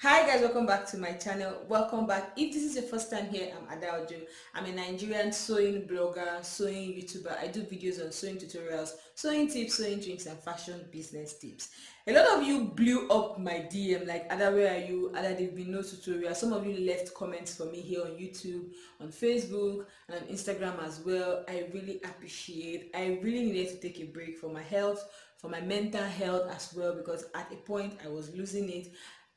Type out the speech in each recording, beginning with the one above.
Hi guys, welcome back to my channel. Welcome back. If this is your first time here, I'm Adaojo. I'm a Nigerian sewing blogger, sewing YouTuber. I do videos on sewing tutorials, sewing tips, sewing tricks, and fashion business tips. A lot of you blew up my DM like, Ada, where are you? Ada, there've been no tutorial. Some of you left comments for me here on YouTube, on Facebook, and on Instagram as well. I really appreciate. I really needed to take a break for my health, for my mental health as well, because at a point I was losing it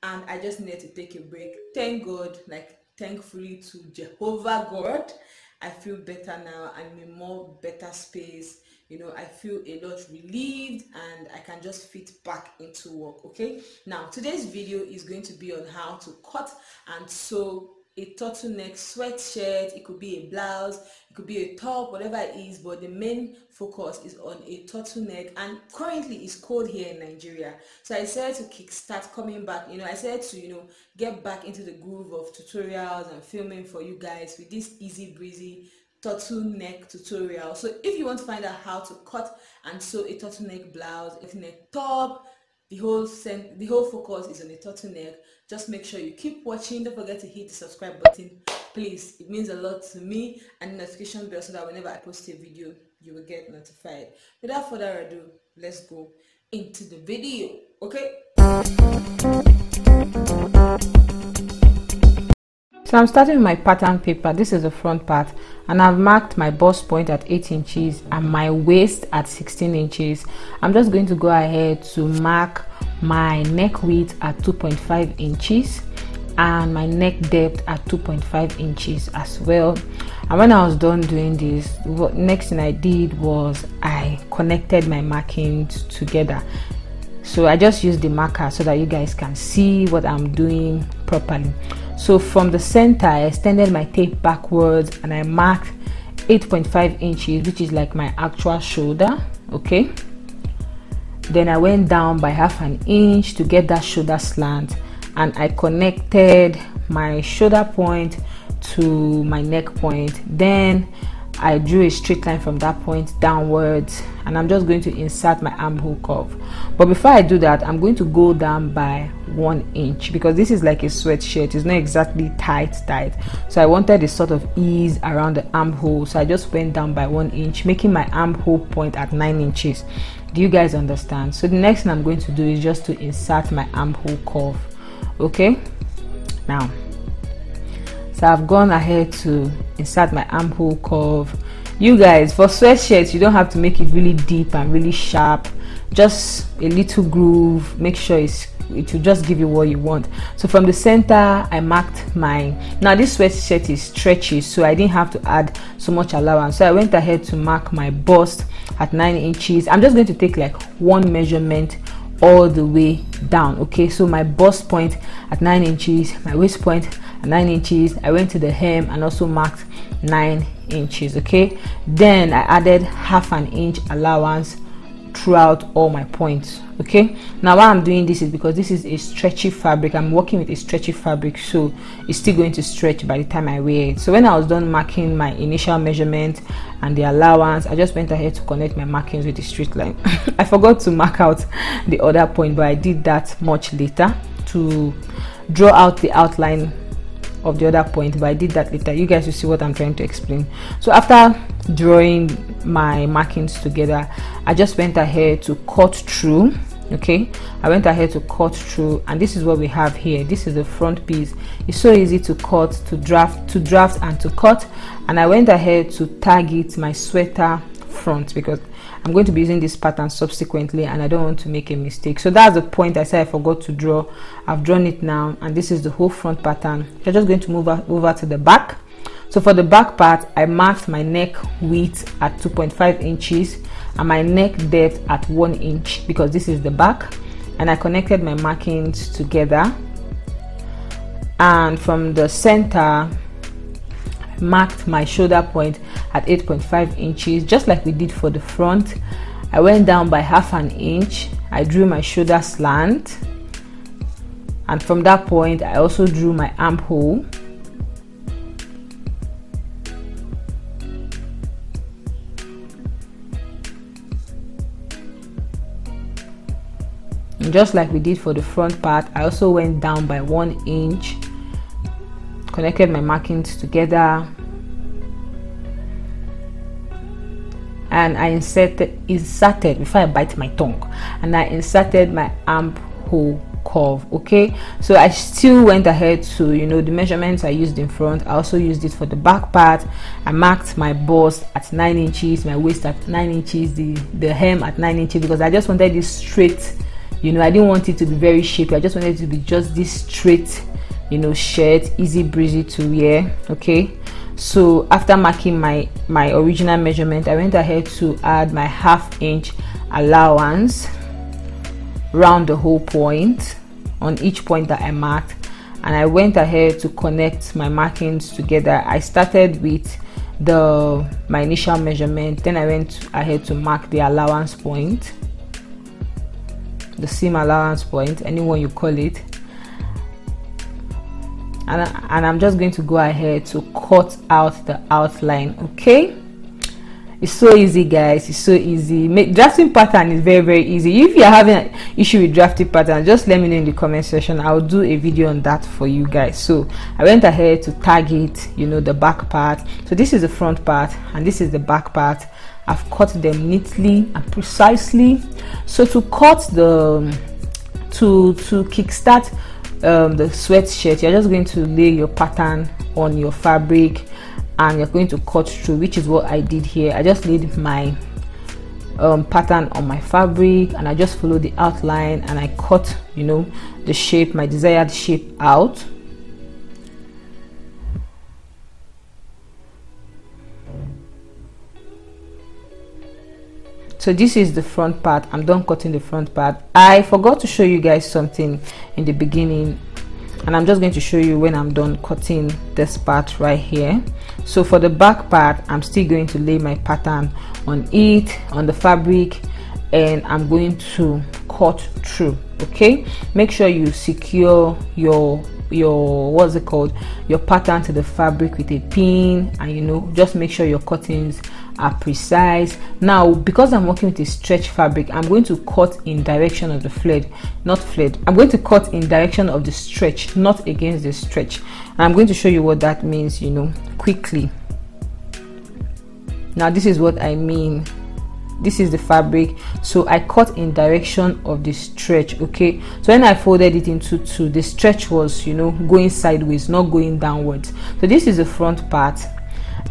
and I just needed to take a break. Thank God, like thankfully to Jehovah God, I feel better now. I'm in more better space. I feel a lot relieved and I can just fit back into work. Okay, now today's video is going to be on how to cut and sew a turtleneck sweatshirt. It could be a blouse, it could be a top, whatever it is, but the main focus is on a turtleneck. And currently it's cold here in Nigeria, so I decided to kickstart coming back. I decided to get back into the groove of tutorials and filming for you guys with this easy breezy turtleneck tutorial. So if you want to find out how to cut and sew a turtleneck blouse, a turtleneck top, the whole focus is on the turtleneck. Just make sure you keep watching. Don't forget to hit the subscribe button, please. It means a lot to me, and the notification bell so that whenever I post a video you will get notified. Without further ado, let's go into the video. Okay, so I'm starting with my pattern paper. This is the front part, and I've marked my bust point at 8 inches and my waist at 16 inches. I'm just going to go ahead to mark my neck width at 2.5 inches and my neck depth at 2.5 inches as well. And when I was done doing this, what next thing I did was I connected my markings together. So I just used the marker so that you guys can see what I'm doing properly. So from the center, I extended my tape backwards and I marked 8.5 inches, which is like my actual shoulder. Okay, then I went down by half an inch to get that shoulder slant, and I connected my shoulder point to my neck point. Then I drew a straight line from that point downwards, and I'm just going to insert my armhole curve. But before I do that, I'm going to go down by 1 inch because this is like a sweatshirt. It's not exactly tight, so I wanted a sort of ease around the armhole, so I just went down by 1 inch, making my armhole point at 9 inches. Do you guys understand? So the next thing I'm going to do is just to insert my armhole curve. Okay, now, so I've gone ahead to insert my armhole curve. You guys, for sweatshirts, you don't have to make it really deep and really sharp. Just a little groove. Make sure it will just give you what you want. So from the center, I marked now this sweatshirt is stretchy, so I didn't have to add so much allowance. So I went ahead to mark my bust at 9 inches. I'm just going to take like one measurement all the way down. Okay, so my bust point at 9 inches, my waist point at 9 inches. I went to the hem and also marked 9 inches. Okay, then I added half an inch allowance throughout all my points. Okay, now why I'm doing this is because this is a stretchy fabric. I'm working with a stretchy fabric, so it's still going to stretch by the time I wear it. So when I was done marking my initial measurement and the allowance, I just went ahead to connect my markings with the straight line. I forgot to mark out the other point, but I did that much later to draw out the outline of the other point, but I did that later. You guys will see what I'm trying to explain. So after drawing my markings together, I just went ahead to cut through. Okay, I went ahead to cut through, and this is what we have here. This is the front piece. It's so easy to cut, to draft and to cut. And I went ahead to target my sweater front because I'm going to be using this pattern subsequently and I don't want to make a mistake. So that's the point I said I forgot to draw. I've drawn it now, and this is the whole front pattern. You're just going to move over to the back. So for the back part, I marked my neck width at 2.5 inches and my neck depth at 1 inch because this is the back, and I connected my markings together. And from the center, I marked my shoulder point at 8.5 inches, just like we did for the front. I went down by half an inch. I drew my shoulder slant, and from that point I also drew my armhole. And just like we did for the front part, I also went down by 1 inch, connected my markings together, and I inserted before I bite my tongue, and I inserted my armhole curve. Okay, so I still went ahead to, you know, the measurements I used in front, I also used it for the back part. I marked my bust at 9 inches, my waist at 9 inches, the hem at 9 inches, because I just wanted this straight, you know, I didn't want it to be very shapy. I just wanted it to be just this straight, you know, shirt, easy breezy to wear. Okay, so after marking my original measurement, I went ahead to add my 1/2 inch allowance round the whole point on each point that I marked, and I went ahead to connect my markings together. I started with my initial measurement, then I went ahead to mark the allowance point, the seam allowance point, anyone you call it, and I'm just going to go ahead to cut out the outline. Okay, it's so easy, guys, it's so easy. Drafting pattern is very easy. If you're having an issue with drafting pattern, just let me know in the comment section. I'll do a video on that for you guys. So I went ahead to tag it, you know, the back part. So this is the front part and this is the back part. I've cut them neatly and precisely. So to cut to kickstart the sweatshirt, you're just going to lay your pattern on your fabric and you're going to cut through, which is what I did here. I just laid my pattern on my fabric and I just followed the outline and I cut, you know, the shape, my desired shape out. So this is the front part. I'm done cutting the front part. I forgot to show you guys something in the beginning, and I'm just going to show you when I'm done cutting this part right here. So for the back part, I'm still going to lay my pattern on the fabric, and I'm going to cut through. Okay, make sure you secure your what's it called, your pattern to the fabric with a pin, and you know, just make sure your cuttings are precise. Now because I'm working with a stretch fabric, I'm going to cut in direction of the I'm going to cut in direction of the stretch, not against the stretch, and I'm going to show you what that means, you know, quickly. Now this is what I mean. This is the fabric, so I cut in direction of the stretch. Okay, so when I folded it into two, the stretch was, you know, going sideways, not going downwards. So this is the front part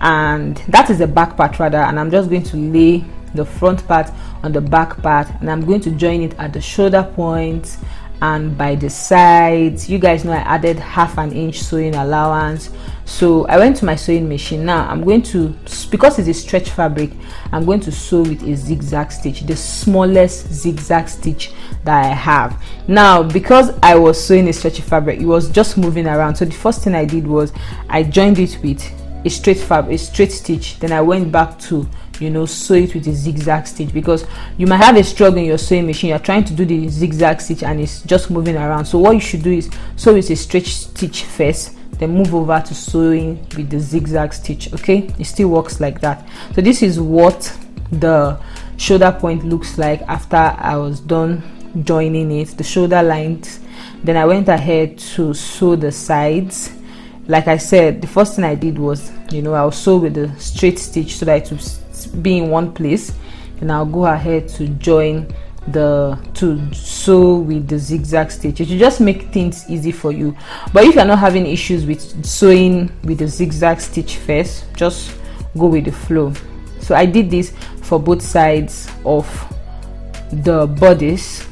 and that is the back part rather, and I'm just going to lay the front part on the back part and I'm going to join it at the shoulder point and by the sides. You guys know I added 1/2 inch sewing allowance. So I went to my sewing machine. Now I'm going to, because it's a stretch fabric, I'm going to sew with a zigzag stitch, the smallest zigzag stitch that I have. Now because I was sewing a stretchy fabric, it was just moving around, so the first thing I did was I joined it with a straight stitch, then I went back to, you know, sew it with a zigzag stitch, because you might have a struggle in your sewing machine. You're trying to do the zigzag stitch and it's just moving around. So what you should do is sew with a straight stitch first, then move over to sewing with the zigzag stitch. Okay, it still works like that. So this is what the shoulder point looks like after I was done joining it, the shoulder lines. Then I went ahead to sew the sides. Like I said, the first thing I did was, you know, I'll sew with the straight stitch so that it will be in one place, and I'll go ahead to sew with the zigzag stitch. It will just make things easy for you. But if you're not having issues with sewing with the zigzag stitch first, just go with the flow. So I did this for both sides of the bodice.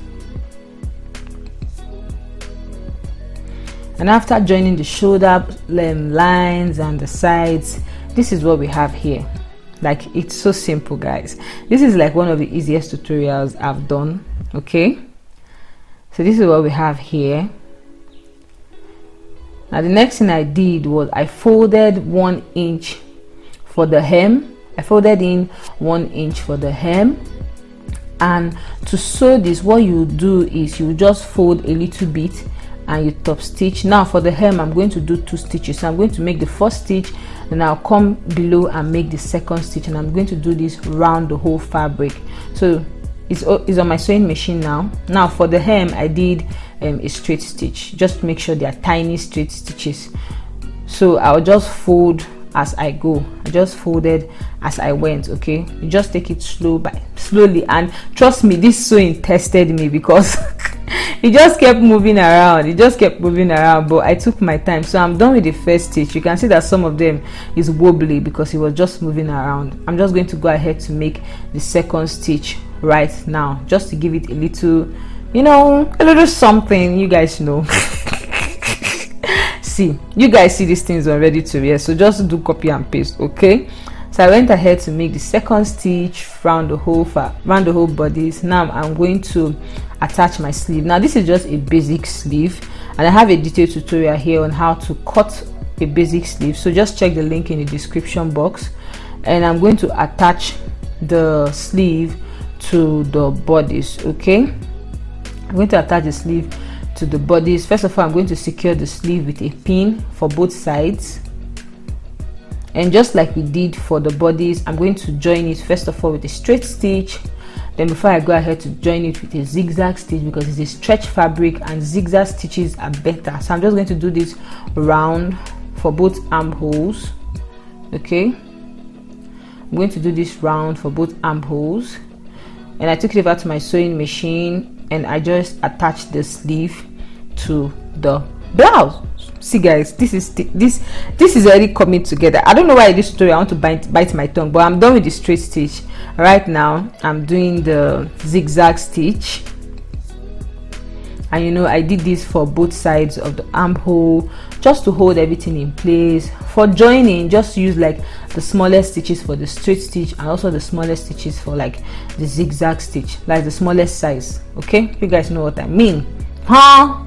And after joining the shoulder lines and the sides, this is what we have here. Like, it's so simple, guys. This is like one of the easiest tutorials I've done. Okay, so this is what we have here. Now the next thing I did was I folded 1 inch for the hem. I folded in 1 inch for the hem, and to sew this, what you do is you just fold a little bit and you top stitch. Now for the hem, I'm going to do 2 stitches. So I'm going to make the first stitch, then I'll come below and make the second stitch, and I'm going to do this round the whole fabric. So is on my sewing machine now. Now for the hem, I did a straight stitch, just to make sure they are tiny straight stitches. So I'll just fold as I go. I just folded as I went. Okay, you just take it slowly, and trust me, this sewing tested me because it just kept moving around. But I took my time. So I'm done with the first stitch. You can see that some of them is wobbly because it was just moving around. I'm just going to go ahead to make the second stitch right now, just to give it a little, you know, a little something. You guys know. See, you guys see these things already to wear, so just do copy and paste. Okay, so I went ahead to make the second stitch round the whole bodice. Now I'm going to attach my sleeve. Now this is just a basic sleeve, and I have a detailed tutorial here on how to cut a basic sleeve, so just check the link in the description box. And I'm going to attach the sleeve to the bodice. Okay, I'm going to attach the sleeve to the bodice. First of all, I'm going to secure the sleeve with a pin for both sides, and just like we did for the bodice, I'm going to join it first of all with a straight stitch. Then before I go ahead to join it with a zigzag stitch, because it's a stretch fabric and zigzag stitches are better. So I'm just going to do this round for both armholes. Okay, I'm going to do this round for both armholes, and I took it over to my sewing machine and I just attached the sleeve to the blouse. See guys, this is already coming together. I don't know why this tutorial I want to bite my tongue, but I'm done with the straight stitch. Right now I'm doing the zigzag stitch, and you know, I did this for both sides of the armhole just to hold everything in place. For joining, just use like the smallest stitches for the straight stitch, and also the smallest stitches for like the zigzag stitch, like the smallest size. Okay, you guys know what I mean, huh?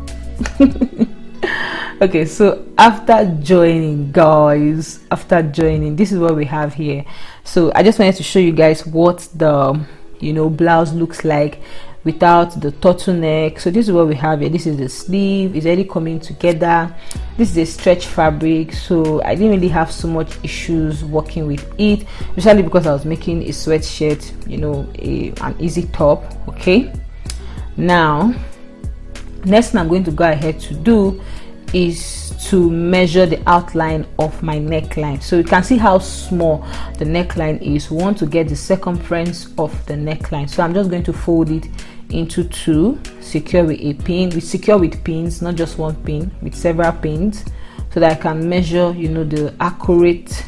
Okay, so after joining, guys, this is what we have here. So I just wanted to show you guys what the, you know, blouse looks like without the turtleneck. So this is what we have here. This is the sleeve. It's already coming together. This is a stretch fabric, so I didn't really have so much issues working with it, especially because I was making a sweatshirt, you know, an easy top. Okay, now next thing I'm going to go ahead to do is to measure the outline of my neckline. So you can see how small the neckline is. We want to get the circumference of the neckline, so I'm just going to fold it into two, secure with a pin. We secure with pins, not just one pin, with several pins, so that I can measure, you know, the accurate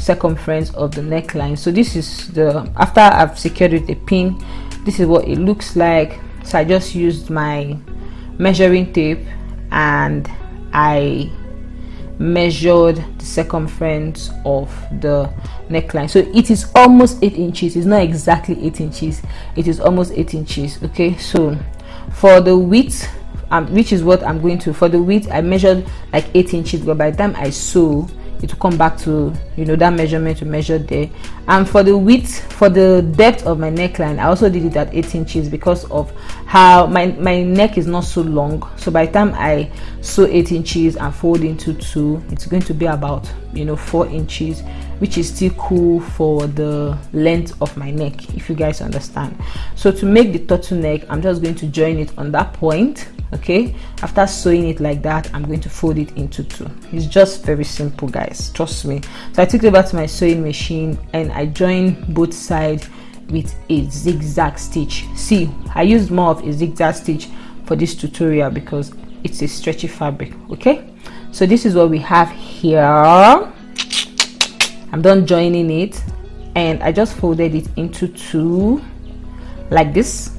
circumference of the neckline. So this is the, after I've secured with a pin, this is what it looks like. So I just used my measuring tape and I measured the circumference of the neckline. So it is almost 8 inches. It's not exactly 8 inches, it is almost 8 inches. Okay, so for the width, which is what I'm going to, for the width I measured like 8 inches, but by the time I sew, it will come back to, you know, that measurement to measure there. And for the width, for the depth of my neckline, I also did it at 8 inches because of how my neck is not so long. So by the time I sew 8 inches and fold into two, it's going to be about, you know, 4 inches, which is still cool for the length of my neck, if you guys understand. So to make the turtleneck, I'm just going to join it on that point. Okay, after sewing it like that, I'm going to fold it into two. It's just very simple, guys, trust me. So I took it back to my sewing machine and I joined both sides with a zigzag stitch. See, I used more of a zigzag stitch for this tutorial because it's a stretchy fabric. Okay, so this is what we have here. I'm done joining it and I just folded it into two like this,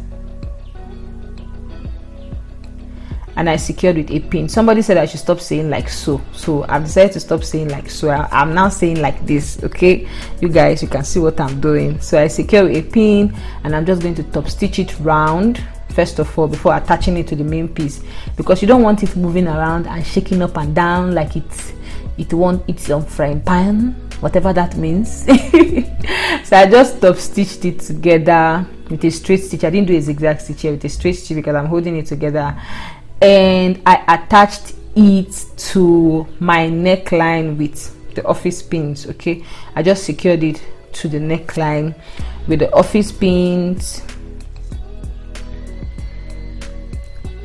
and I secured with a pin. Somebody said I should stop saying like so, so I've decided to stop saying like so. I'm now saying like this. Okay, you guys, you can see what I'm doing. So I secure with a pin and I'm just going to top stitch it round first of all before attaching it to the main piece, because you don't want it moving around and shaking up and down like it's on frying pan, whatever that means. So I just top stitched it together with a straight stitch. I didn't do a zigzag stitch here, with a straight stitch because I'm holding it together, and I attached it to my neckline with the office pins. Okay, I just secured it to the neckline with the office pins,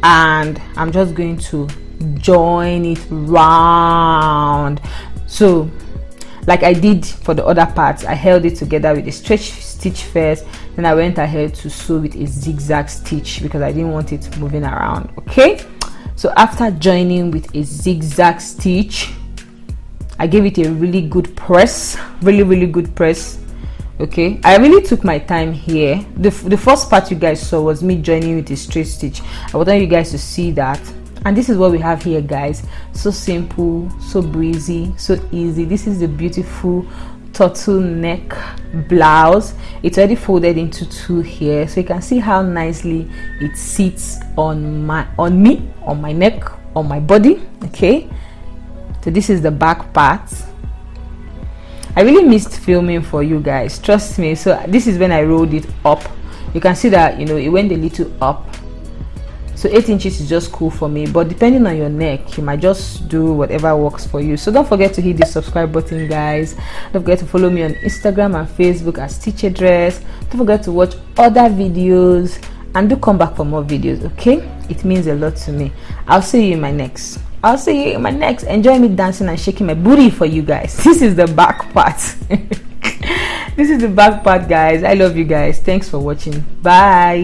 and I'm just going to join it round. So like I did for the other parts, I held it together with a stretch stitch first, then I went ahead to sew with a zigzag stitch because I didn't want it moving around. Okay, so after joining with a zigzag stitch, I gave it a really good press, really good press. Okay, I really took my time here. The first part you guys saw was me joining with a straight stitch. I want you guys to see that. And this is what we have here, guys. So simple, so breezy, so easy. This is the beautiful turtleneck blouse. It's already folded into two here, so you can see how nicely it sits on me, on my neck, on my body. Okay, so this is the back part. I really missed filming for you guys, trust me. So this is when I rolled it up. You can see that, you know, it went a little up. So 8 inches is just cool for me, but depending on your neck, you might just do whatever works for you. So don't forget to hit the subscribe button, guys. Don't forget to follow me on Instagram and Facebook at Stitchadress. Don't forget to watch other videos and do come back for more videos. Okay, it means a lot to me. I'll see you in my next. Enjoy me dancing and shaking my booty for you guys. This is the back part. This is the back part, guys. I love you guys. Thanks for watching. Bye.